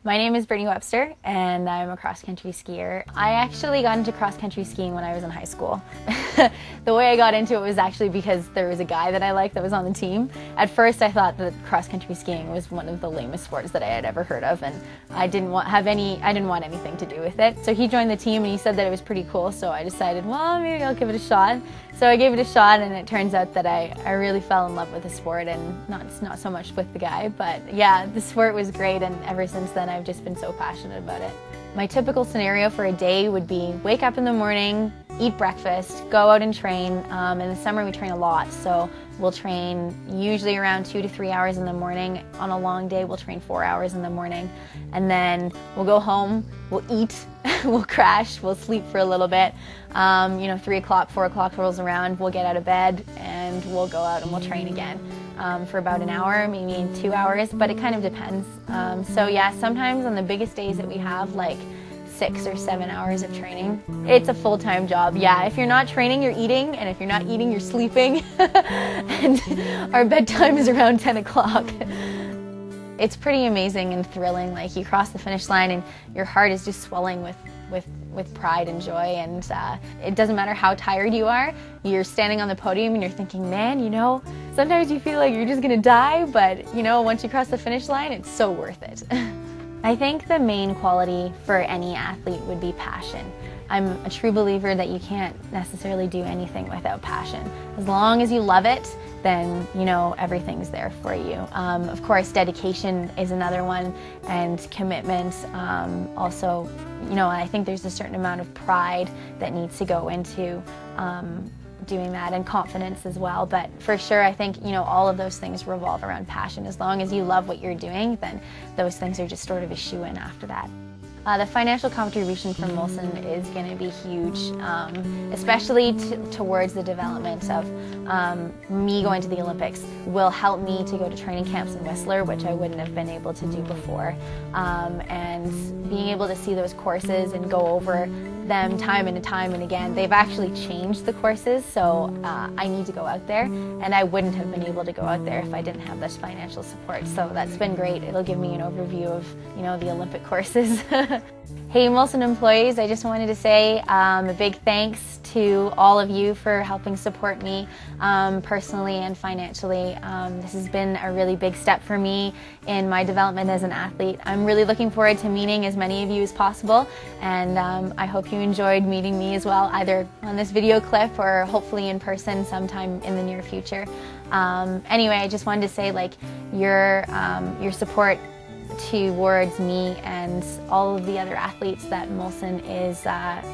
My name is Brittany Webster, and I'm a cross-country skier. I actually got into cross-country skiing when I was in high school. The way I got into it was actually because there was a guy that I liked that was on the team. At first I thought that cross-country skiing was one of the lamest sports that I had ever heard of, and I didn't want anything to do with it. So he joined the team and he said that it was pretty cool, so I decided, well, maybe I'll give it a shot. So I gave it a shot, and it turns out that I really fell in love with the sport, and not so much with the guy, but yeah, the sport was great, and ever since then I've just been so passionate about it. My typical scenario for a day would be wake up in the morning, eat breakfast, go out and train. In the summer we train a lot, so we'll train usually around 2 to 3 hours in the morning. On a long day we'll train 4 hours in the morning, and then we'll go home, we'll eat, we'll crash, we'll sleep for a little bit. 3 o'clock, 4 o'clock rolls around, we'll get out of bed and we'll go out and we'll train again for about an hour, maybe 2 hours, but it kind of depends. So yeah, sometimes on the biggest days that we have, like 6 or 7 hours of training. It's a full-time job. Yeah, if you're not training, you're eating, and if you're not eating, you're sleeping. And our bedtime is around 10 o'clock. It's pretty amazing and thrilling. Like, you cross the finish line and your heart is just swelling with pride and joy, and it doesn't matter how tired you are. You're standing on the podium and you're thinking, man, sometimes you feel like you're just gonna die, but once you cross the finish line, it's so worth it. I think the main quality for any athlete would be passion. I'm a true believer that you can't necessarily do anything without passion. As long as you love it, then everything's there for you. Of course, dedication is another one, and commitment. Also, I think there's a certain amount of pride that needs to go into doing that, and confidence as well. But for sure, I think all of those things revolve around passion. As long as you love what you're doing, then those things are just sort of a shoo-in after that. The financial contribution from Molson is going to be huge, especially towards the development of me going to the Olympics. Will help me to go to training camps in Whistler, which I wouldn't have been able to do before. And being able to see those courses and go over them time and time and again. They've actually changed the courses, so I need to go out there, and I wouldn't have been able to go out there if I didn't have this financial support. So that's been great. It'll give me an overview of the Olympic courses. Hey Molson employees, I just wanted to say a big thanks to all of you for helping support me personally and financially. This has been a really big step for me in my development as an athlete. I'm really looking forward to meeting as many of you as possible, and I hope you enjoyed meeting me as well, either on this video clip or hopefully in person sometime in the near future. Anyway, I just wanted to say, your support towards me and all of the other athletes that Molson is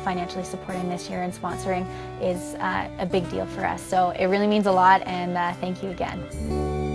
financially supporting this year and sponsoring is a big deal for us. So it really means a lot, and thank you again.